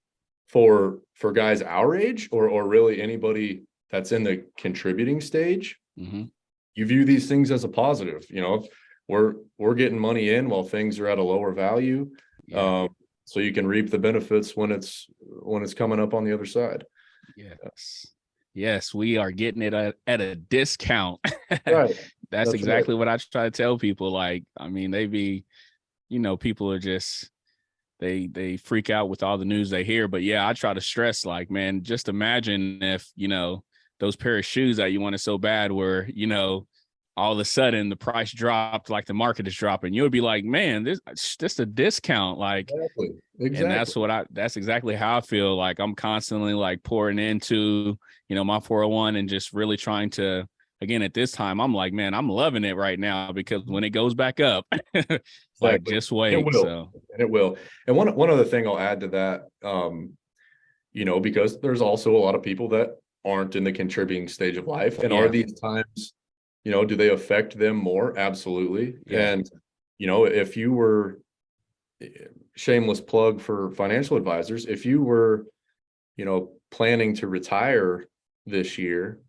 A: for guys our age, or really anybody that's in the contributing stage, you view these things as a positive. We're getting money in while things are at a lower value.
B: Yeah.
A: So you can reap the benefits when it's coming up on the other side.
B: Yes, we are getting it at a discount.
A: Right.
B: That's exactly
A: right.
B: what I try to tell people. Like, I mean, they be, people are just, they freak out with all the news they hear. But yeah, I try to stress, like, man, just imagine if, those pair of shoes that you wanted so bad were, all of a sudden the price dropped like the market is dropping. You would be like, man, this just a discount. Like,
A: Exactly.
B: And that's exactly how I feel. Like, I'm constantly like pouring into, my 401 and just really trying to, again, at this time, I'm like, man, I'm loving it right now, because when it goes back up, like, just wait.
A: It will.
B: So,
A: and it will. And one other thing I'll add to that, because there's also a lot of people that aren't in the contributing stage of life. And are these times, do they affect them more? Absolutely.
B: Yeah.
A: And, if you were, shameless plug for financial advisors, if you were, planning to retire this year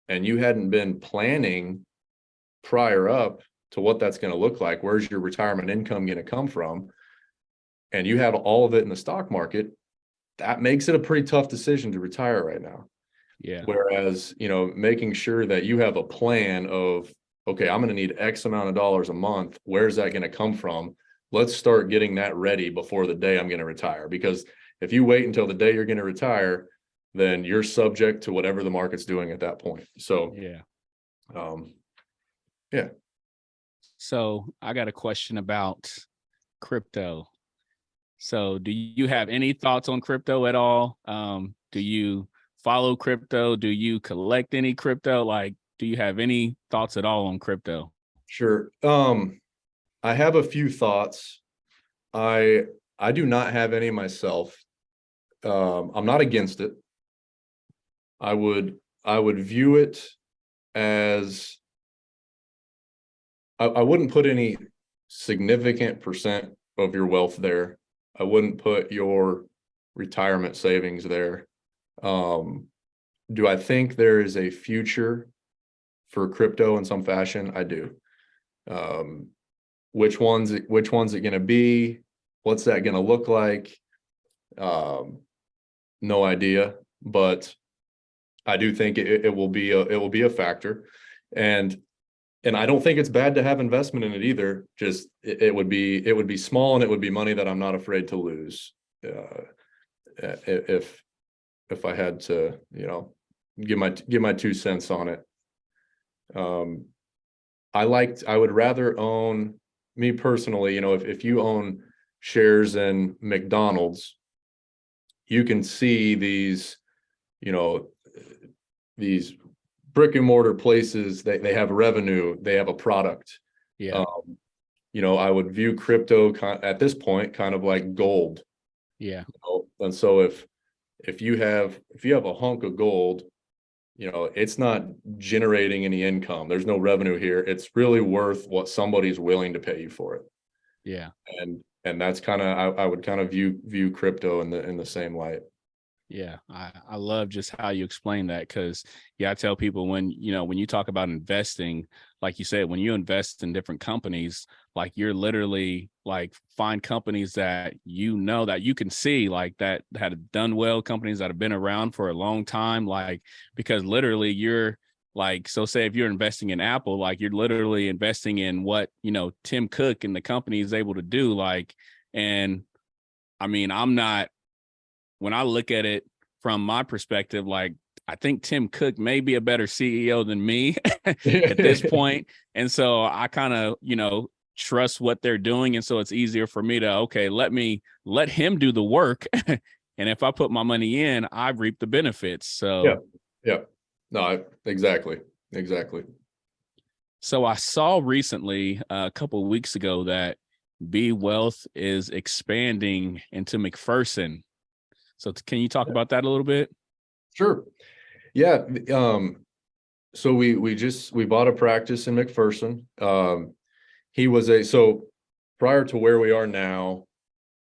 A: and you hadn't been planning prior up to what that's going to look like, where's your retirement income going to come from, and you have all of it in the stock market, that makes it a pretty tough decision to retire right now.
B: Yeah.
A: Whereas, making sure that you have a plan of, okay, I'm going to need X amount of dollars a month. Where's that going to come from? Let's start getting that ready before the day I'm going to retire. Because if you wait until the day you're going to retire, then you're subject to whatever the market's doing at that point. So, yeah.
B: So I got a question about crypto. So do you have any thoughts on crypto at all? Do you follow crypto? Do you collect any crypto? Like, do you have any thoughts at all on crypto?
A: Sure. I have a few thoughts. I do not have any myself. I'm not against it. I would view it as, I wouldn't put any significant percent of your wealth there. I wouldn't put your retirement savings there. Do I think there is a future for crypto in some fashion? I do. Which one's it going to be? What's that going to look like? No idea, but I do think it will be a factor. And I don't think it's bad to have investment in it either. Just it would be small, and it would be money that I'm not afraid to lose. If I had to, give my 2 cents on it. I would rather own, me personally, if you own shares in McDonald's, you can see these brick and mortar places, they have revenue, they have a product.
B: Yeah.
A: I would view crypto at this point kind of like gold.
B: Yeah.
A: And so if you have a hunk of gold, it's not generating any income. There's no revenue here. It's really worth what somebody's willing to pay you for it.
B: Yeah.
A: And that's kind of, I would kind of view crypto in the same light.
B: Yeah, I love just how you explain that, because I tell people when you talk about investing, like you said, when you invest in different companies, like you're literally like find companies that that you can see like that had done well, companies that have been around for a long time, like because literally you're like, so say if you're investing in Apple, like you're literally investing in what Tim Cook and the company is able to do, like, and I mean when I look at it from my perspective, like I think Tim Cook may be a better CEO than me at this point. And so I kind of, trust what they're doing. And so it's easier for me to, okay, let him do the work. And if I put my money in, I reap the benefits. So
A: yeah. No, exactly.
B: So I saw recently, a couple of weeks ago, that B Wealth is expanding into McPherson. So can you talk about that a little bit?
A: Sure. Yeah. So we bought a practice in McPherson. So prior to where we are now,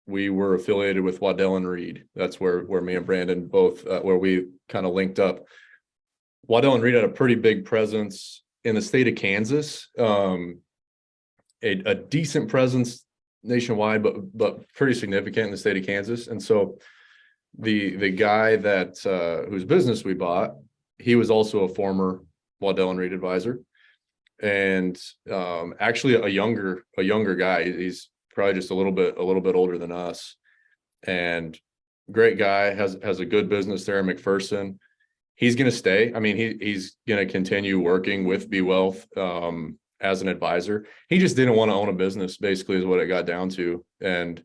A: we were affiliated with Waddell and Reed. That's where me and Brandon both, where we kind of linked up. Waddell and Reed had a pretty big presence in the state of Kansas, a decent presence nationwide, but pretty significant in the state of Kansas. And so the guy that whose business we bought, he was also a former Waddell and Reed advisor, and actually a younger guy. He's probably just a little bit older than us, and great guy, has a good business there in McPherson. He's going to stay. I mean, he's going to continue working with B Wealth as an advisor. He just didn't want to own a business, basically, is what it got down to, and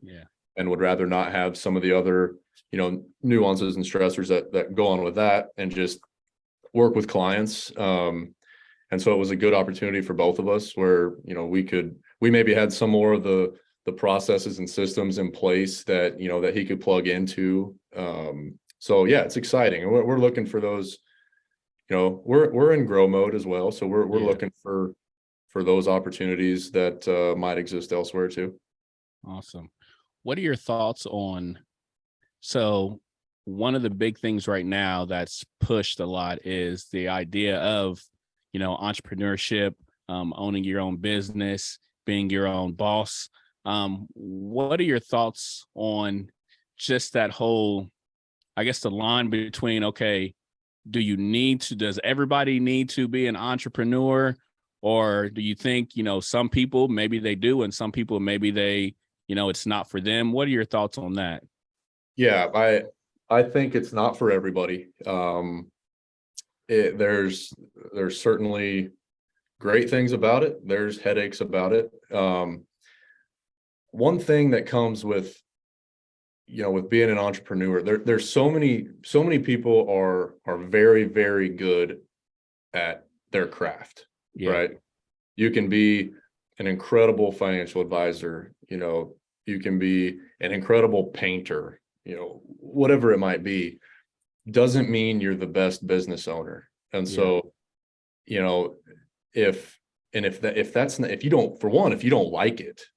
A: would rather not have some of the other nuances and stressors that go on with that, and just work with clients. And so it was a good opportunity for both of us, where we maybe had some more of the processes and systems in place that that he could plug into. So yeah, it's exciting, and we're looking for those. We're in grow mode as well, so we're looking for those opportunities that might exist elsewhere too.
B: Awesome. What are your thoughts on? So one of the big things right now that's pushed a lot is the idea of entrepreneurship, owning your own business, being your own boss. What are your thoughts on just that whole, I guess, the line between, okay, does everybody need to be an entrepreneur? Or do you think, some people, maybe they do, and some people, maybe they, it's not for them? What are your thoughts on that?
A: Yeah, I think it's not for everybody. There's certainly great things about it. There's headaches about it. One thing that comes with being an entrepreneur, there's so many people are very, very good at their craft, right? You can be an incredible financial advisor, you can be an incredible painter, whatever it might be, doesn't mean you're the best business owner. And so, if you don't like it,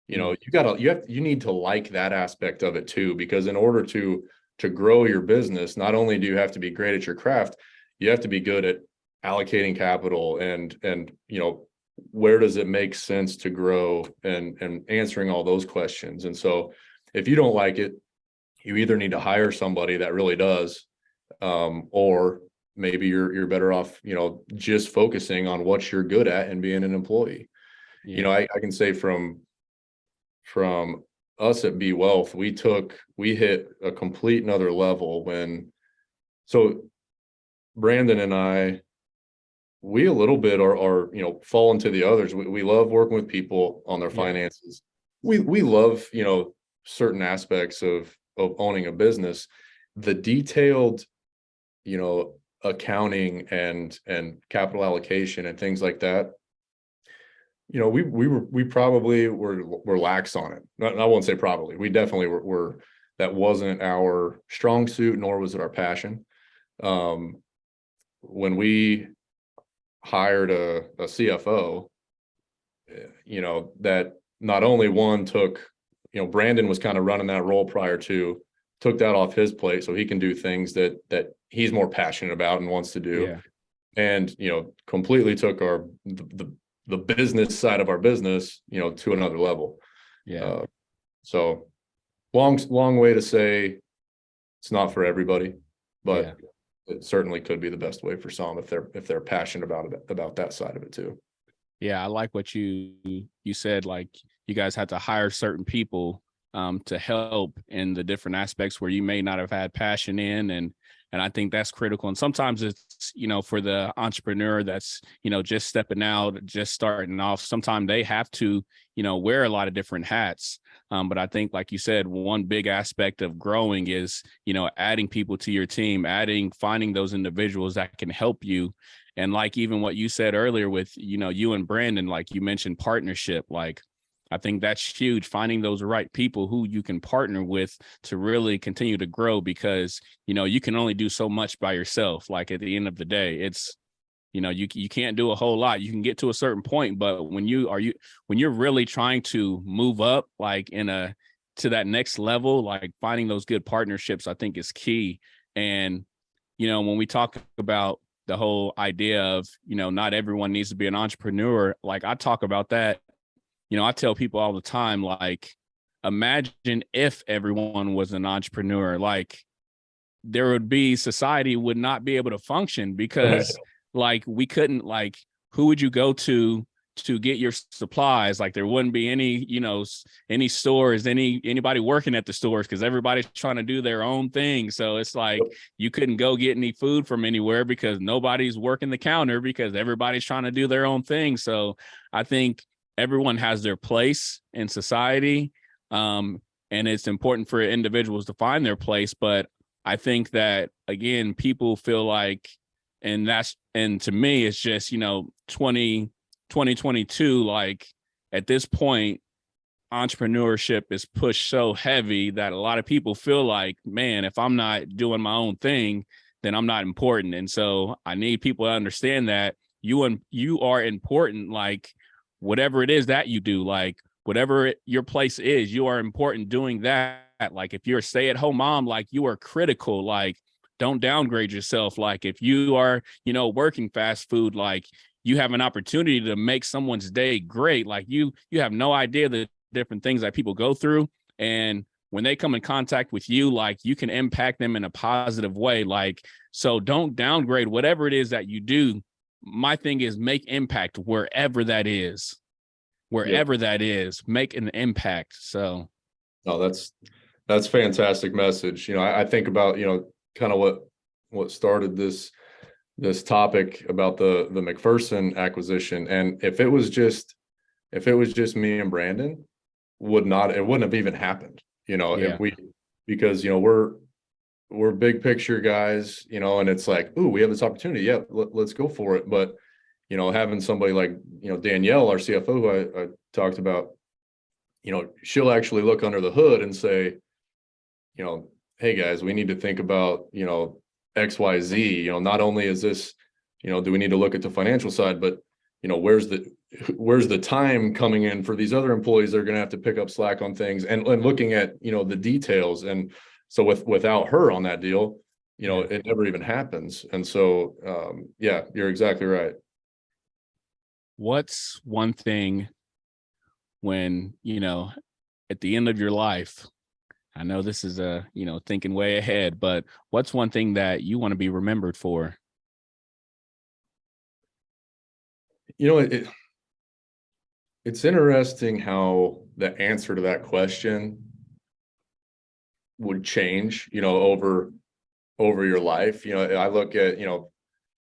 A: you need to like that aspect of it too, because in order to grow your business, not only do you have to be great at your craft, you have to be good at allocating capital and where does it make sense to grow, and answering all those questions. And so if you don't like it, you either need to hire somebody that really does, or maybe you're better off, just focusing on what you're good at and being an employee. I can say from us at B Wealth, we hit a complete another level so Brandon and I, we a little bit are fall into the others. We love working with people on their finances. We love, certain aspects of owning a business. The detailed, accounting and capital allocation and things like that, you know, we probably were lax on it. I won't say probably. We definitely were. That wasn't our strong suit, nor was it our passion. When we hired a CFO, you know, that not only one took, you know, Brandon was kind of running that role prior to, took that off his plate so he can do things that he's more passionate about and wants to do.
B: Yeah.
A: And, you know, completely took the business side of our business, you know, to another level.
B: Yeah.
A: So long way to say it's not for everybody, but
B: Yeah.
A: it certainly could be the best way for some if they're passionate about that side of it too.
B: Yeah, I like what you said, like you guys had to hire certain people to help in the different aspects where you may not have had passion in, and I think that's critical. And sometimes it's, you know, for the entrepreneur that's, you know, just stepping out, just starting off, sometimes they have to, you know, wear a lot of different hats. But I think, like you said, one big aspect of growing is, you know, adding people to your team, finding those individuals that can help you. And like even what you said earlier with, you know, you and Brandon, like you mentioned partnership, like I think that's huge, finding those right people who you can partner with to really continue to grow, because, you know, you can only do so much by yourself. Like at the end of the day, it's, you know, you can't do a whole lot. You can get to a certain point, but when you're really trying to move up, like to that next level, like finding those good partnerships, I think is key. And, you know, when we talk about the whole idea of, you know, not everyone needs to be an entrepreneur, like I talk about that. You know, I tell people all the time, like, imagine if everyone was an entrepreneur, like there would be, society would not be able to function, because like we couldn't, like, who would you go to get your supplies? Like there wouldn't be any, you know, any stores, anybody working at the stores, because everybody's trying to do their own thing. So it's like you couldn't go get any food from anywhere because nobody's working the counter, because everybody's trying to do their own thing. So I think everyone has their place in society, and it's important for individuals to find their place. But I think that, again, people feel like, and to me, it's just, you know, 2022, like at this point, entrepreneurship is pushed so heavy that a lot of people feel like, man, if I'm not doing my own thing, then I'm not important. And so I need people to understand that you are important, like whatever it is that you do, like whatever your place is, you are important doing that. Like if you're a stay-at-home mom, like you are critical, like don't downgrade yourself. Like if you are, you know, working fast food, like you have an opportunity to make someone's day great. Like you have no idea the different things that people go through. And when they come in contact with you, like you can impact them in a positive way. Like, so don't downgrade whatever it is that you do. My thing is make impact wherever that is, make an impact. So.
A: No, that's fantastic message. You know, I think about, you know, kind of what started this topic about the McPherson acquisition. And if it was just me and Brandon, it wouldn't have even happened, you know.
B: Yeah.
A: Because, you know, we're big picture guys, you know, and it's like, ooh, we have this opportunity. Yeah, let's go for it. But, you know, having somebody like, you know, Danielle, our CFO, who I talked about, you know, she'll actually look under the hood and say, you know, hey guys, we need to think about, you know, XYZ. You know, not only is this, you know, do we need to look at the financial side, but, you know, where's the time coming in for these other employees that are going to have to pick up slack on things, and looking at, you know, the details. And so without her on that deal, you know, it never even happens. And so, yeah, you're exactly right.
B: What's one thing when, you know, at the end of your life, I know this is you know, thinking way ahead, but what's one thing that you want to be remembered for?
A: You know, it's interesting how the answer to that question would change, you know, over your life. You know, I look at, you know,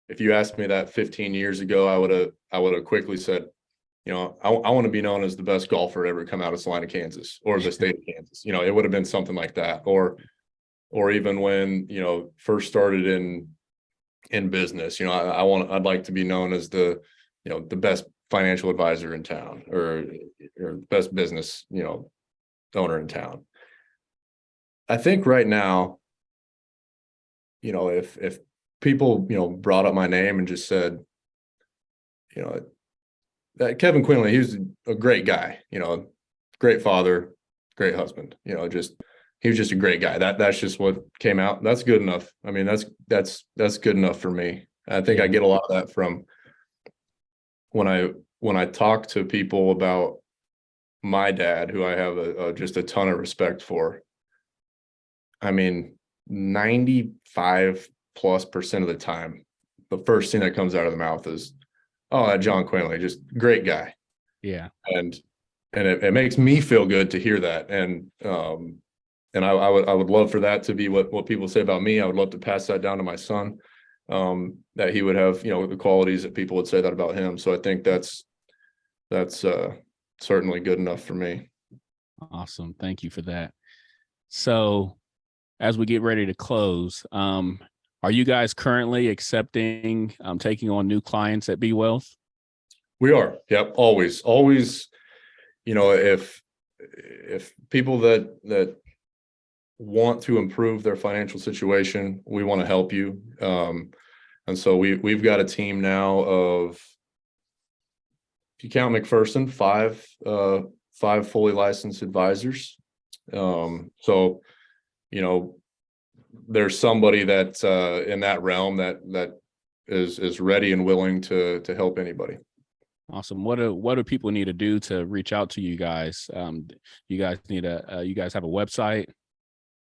A: if you asked me that 15 years ago, I would have quickly said, you know, I want to be known as the best golfer to ever come out of Salina, Kansas, or the state of Kansas. You know, it would have been something like that. Or even when, you know, first started in in business. I'd like to be known as the best financial advisor in town, or best business, owner in town. I think right now, if people, brought up my name and just said, that Kevin Quinley, he was a great guy, great father, great husband, he was just a great guy. That's just what came out. That's good enough. I mean, that's good enough for me. I think I get a lot of that from when I talk to people about my dad, who I have just a ton of respect for. I mean, 95+% of the time, the first thing that comes out of the mouth is, "Oh, that John Quinley, just great guy."
B: Yeah.
A: And it makes me feel good to hear that. And I would love for that to be what people say about me. I would love to pass that down to my son, that he would have, the qualities that people would say that about him. So I think that's certainly good enough for me.
B: Awesome. Thank you for that. So as we get ready to close, are you guys currently accepting, taking on new clients at B Wealth?
A: We are. Yep. Always. If people that want to improve their financial situation, we want to help you. And so we've got a team now of, if you count McPherson, five fully licensed advisors. So, there's somebody that in that realm that is ready and willing to help anybody.
B: Awesome. What do people need to do to reach out to you guys? You guys you guys have a website?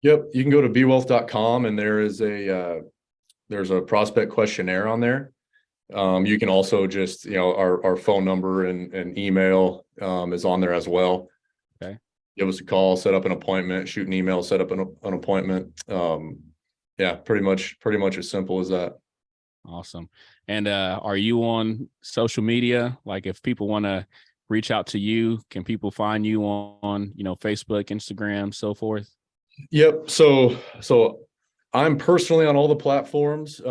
A: Yep. You can go to bwealth.com, and there's a prospect questionnaire on there. You can also just, our phone number and email is on there as well.
B: Okay.
A: Give us a call, set up an appointment, shoot an email, set up an appointment. Yeah, pretty much as simple as that.
B: Awesome. And are you on social media? Like, if people want to reach out to you, can people find you on Facebook, Instagram, so forth?
A: Yep. So I'm personally on all the platforms.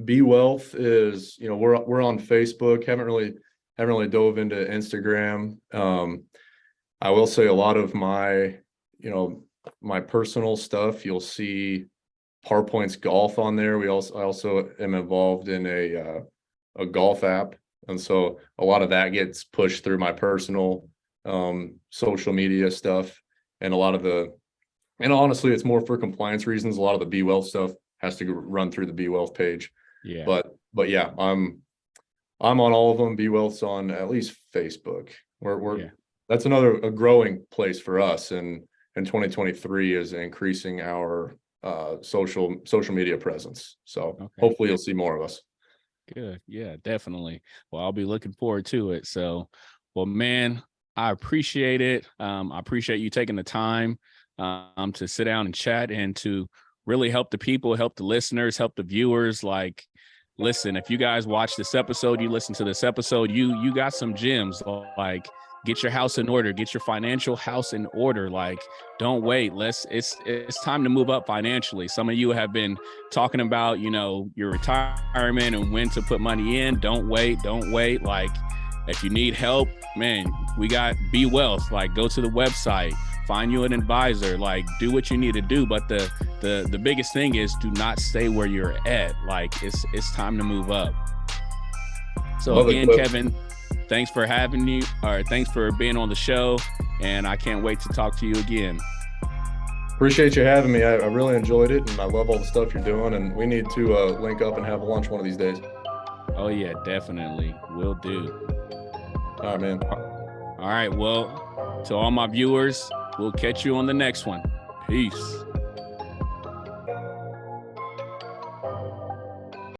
A: B Wealth is, we're on Facebook. Haven't really dove into Instagram. I will say a lot of my personal stuff, you'll see PowerPoint's golf on there. I also am involved in a golf app. And so a lot of that gets pushed through my personal social media stuff. And and honestly, it's more for compliance reasons. A lot of the B Wealth stuff has to run through the B Wealth page.
B: Yeah.
A: But yeah, I'm on all of them. B Wealth's on at least Facebook. That's a growing place for us. And in 2023 is increasing our social media presence. So Hopefully you'll see more of us.
B: Good. Yeah, definitely. Well, I'll be looking forward to it. So, well, man, I appreciate it. I appreciate you taking the time to sit down and chat and to really help the people, help the listeners, help the viewers. Like, listen, if you guys watch this episode, you listen to this episode, you got some gems. Like, get your house in order, get your financial house in order. Like, don't wait. It's time to move up financially. Some of you have been talking about, your retirement and when to put money in. Don't wait. Like, if you need help, man, we got B Wealth. Like, go to the website, find you an advisor, like, do what you need to do. But the biggest thing is, do not stay where you're at. Like, it's time to move up. So again, Kevin, thanks for having you, or thanks for being on the show. And I can't wait to talk to you again.
A: Appreciate you having me. I really enjoyed it, and I love all the stuff you're doing, and we need to link up and have lunch one of these days.
B: Oh yeah, definitely. Will do.
A: All right, man.
B: All right. Well, to all my viewers, we'll catch you on the next one. Peace.